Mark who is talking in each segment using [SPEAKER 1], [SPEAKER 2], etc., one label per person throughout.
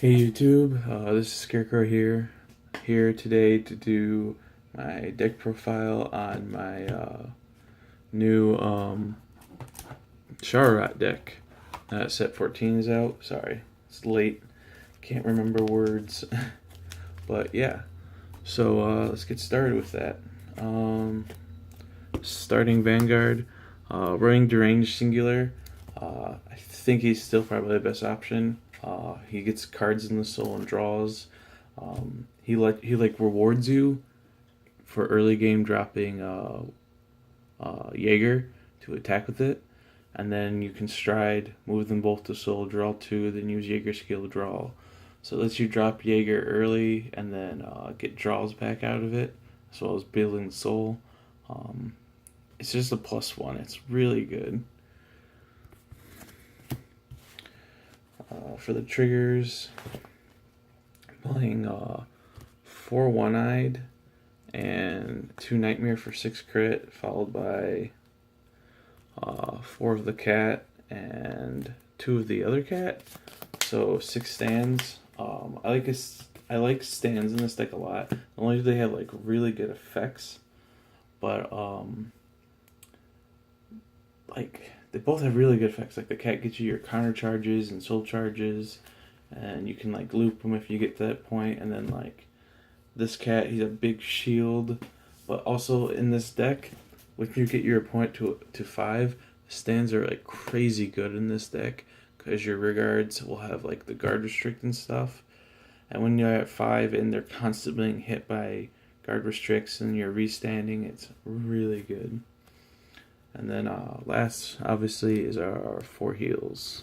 [SPEAKER 1] Hey YouTube, this is Scharhrot here today to do my deck profile on my new Scharhrot deck. Set 14 is out. Sorry, it's late. Can't remember words, but yeah. So let's get started with that. Starting Vanguard, running Deranged Singular. I think he's still probably the best option. He gets cards in the soul and draws. He rewards you for early game dropping Jaeger to attack with it, and then you can stride, move them both to soul, draw two, then use Jaeger skill draw. So it lets you drop Jaeger early and then get draws back out of it, as well as building soul. It's just a +1. It's really good. For the triggers, I'm playing 4 One-Eyed and 2 Nightmare for 6 crit, followed by 4 of the cat and 2 of the other cat. So 6 stands. I like stands in this deck a lot. Not only do they have like really good effects, but they both have really good effects. Like the cat gets you your counter charges and soul charges, and you can like loop them if you get to that point. And then like this cat, he's a big shield, but also in this deck, when you get your opponent to 5, stands are like crazy good in this deck because your rear guards will have like the guard restrict and stuff. And when you're at 5 and they're constantly being hit by guard restricts and you're restanding, it's really good. And then last, obviously, is our 4 heals.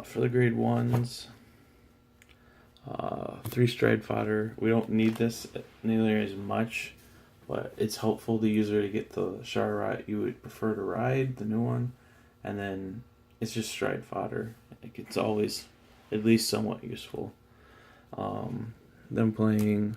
[SPEAKER 1] For the grade 1s, 3 stride fodder. We don't need this nearly as much, but it's helpful to use her to get the Scharhrot you would prefer to ride, the new one. And then it's just stride fodder. It's always at least somewhat useful. Then playing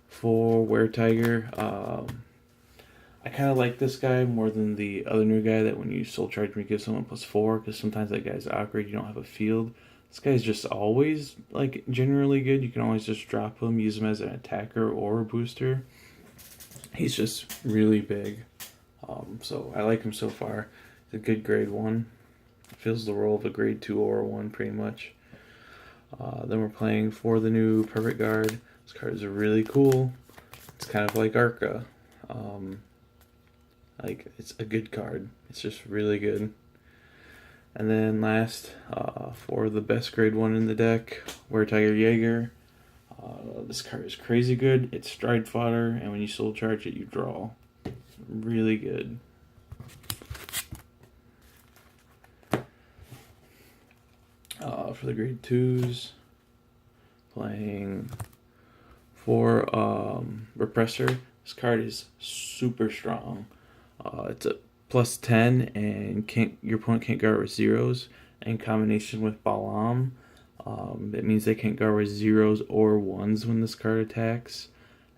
[SPEAKER 1] 4 Were Tiger. I kind of like this guy more than the other new guy that when you soul charge me give someone +4, because sometimes that guy's awkward, you don't have a field. This guy's just always like generally good. You can always just drop him, use him as an attacker or a booster. He's just really big. So I like him so far. He's a good grade 1. Fills the role of a grade 2 or 1 pretty much. Then we're playing for the new Perfect Guard. This card is really cool. It's kind of like Arca. It's a good card. It's just really good. And then last, for the best grade 1 in the deck, Were Tiger Jaeger. This card is crazy good. It's stride fodder, and when you soul charge it, you draw. Really good. For the grade 2s, playing for Repressor. This card is super strong. It's a +10, and your opponent can't guard with zeros. In combination with Balam, that means they can't guard with zeros or 1s when this card attacks.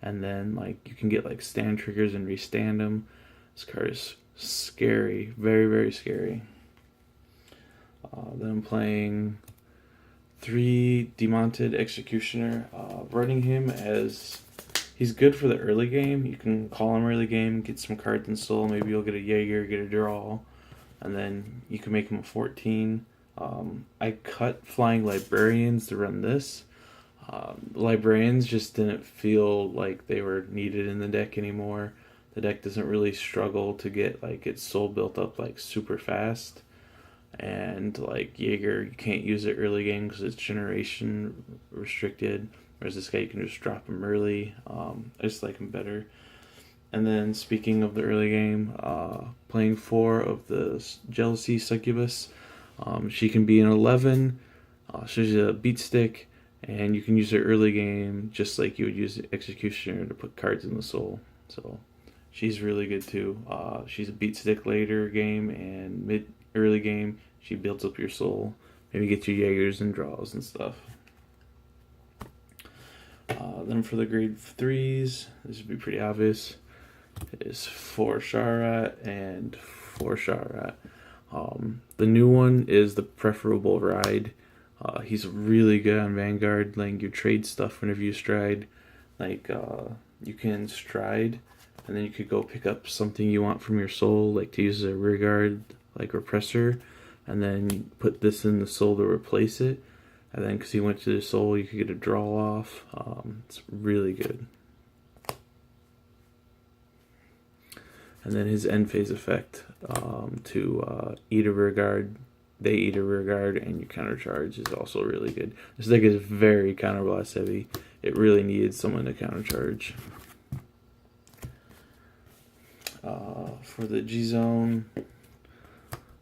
[SPEAKER 1] And then like you can get like stand triggers and restand them. This card is scary, very very scary. Then I'm playing 3 Demonted Executioner, running him as he's good for the early game. You can call him early game, get some cards in soul, maybe you'll get a Jaeger, get a draw, and then you can make him a 14. I cut Flying Librarians to run this. Librarians just didn't feel like they were needed in the deck anymore. The deck doesn't really struggle to get like its soul built up like super fast. And like Jaeger, you can't use it early game because it's generation restricted. Whereas this guy, you can just drop him early. I just like him better. And then speaking of the early game, playing 4 of the Jealousy Succubus. She can be an 11. She's a beat stick, and you can use her early game just like you would use the Executioner to put cards in the soul. So she's really good too. She's a beat stick later game, and early game she builds up your soul. Maybe get you Jaegers and draws and stuff. Then for the grade 3s, this would be pretty obvious. It is 4 Scharhrot and 4 Scharhrot. The new one is the preferable ride. He's really good on Vanguard, letting you trade stuff whenever you stride. Like, you can stride, and then you could go pick up something you want from your soul, like to use as a rear guard, like repressor, and then you put this in the soul to replace it. And then, because he went to the soul, you could get a draw off. It's really good. And then his end phase effect to eat a rear guard. They eat a rear guard, and your counter charge is also really good. This deck is very counter blast heavy. It really needed someone to counter charge. For the G Zone,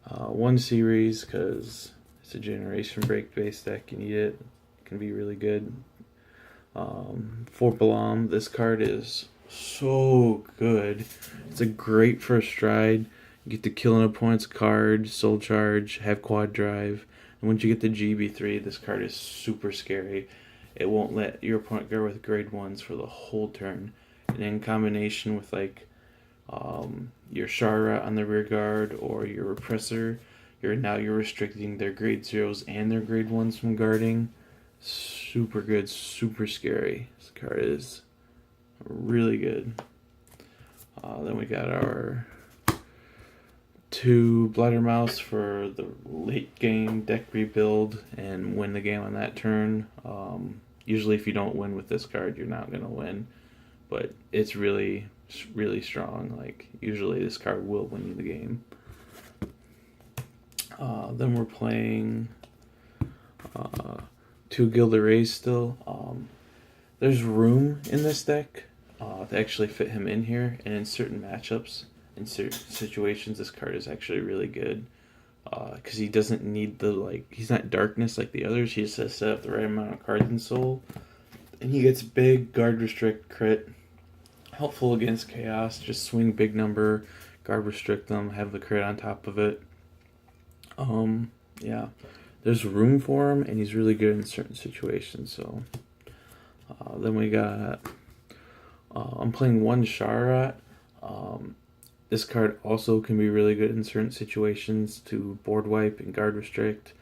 [SPEAKER 1] one series, because it's a generation break based deck. You need it. It can be really good. For Balam, this card is so good. It's a great first stride. You get to kill an opponent's card, soul charge, have quad drive. And once you get the GB3, this card is super scary. It won't let your opponent go with grade 1s for the whole turn. And in combination with like your Scharhrot on the rear guard or your repressor, you're restricting their grade 0s and their grade 1s from guarding. Super good, super scary. This card is really good. Then we got our 2 Blattermouse for the late game deck rebuild and win the game on that turn. Usually if you don't win with this card, you're not going to win. But it's really, really strong. Like, usually this card will win you the game. Then we're playing 2 Gilded Rays still. There's room in this deck to actually fit him in here, and in certain matchups, in certain situations, this card is actually really good. Because he doesn't need he's not darkness like the others. He just has to set up the right amount of cards in soul. And he gets big, guard restrict, crit. Helpful against chaos. Just swing big number, guard restrict them, have the crit on top of it. Yeah. There's room for him, and he's really good in certain situations. So, then we got, I'm playing 1 Scharhrot. This card also can be really good in certain situations to board wipe and guard restrict.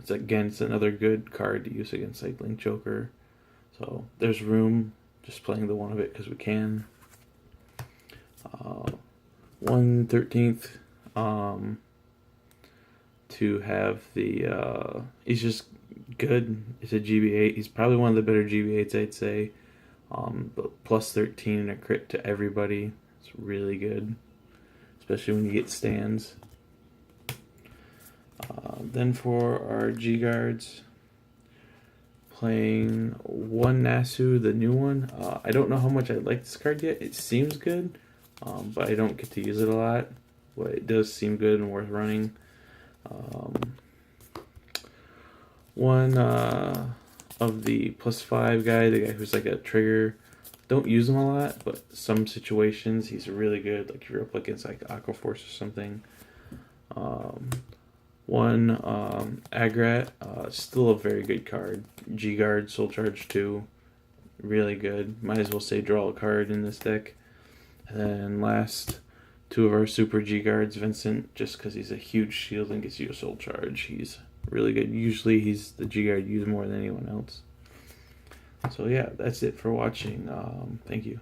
[SPEAKER 1] It's another good card to use against like Link Joker. So there's room, just playing the one of it because we can. 1/13th to have the he's just good. It's a GB8. He's probably one of the better GB8s, I'd say. But plus 13 and a crit to everybody. It's really good, especially when you get stands. Then for our G guards, playing 1 Nasu, the new one. I don't know how much I like this card yet. It seems good, but I don't get to use it a lot. But it does seem good and worth running. One of the +5 guy, the guy who's like a trigger. Don't use him a lot, but some situations he's really good. Like if you're up against like Aqua Force or something. 1 Agrat, still a very good card. G Guard, Soul Charge 2, really good. Might as well say draw a card in this deck. And then last, 2 of our Super G Guards, Vincent, just because he's a huge shield and gets you a Soul Charge. He's really good. Usually he's the G Guard used more than anyone else. So yeah, that's it for watching. Thank you.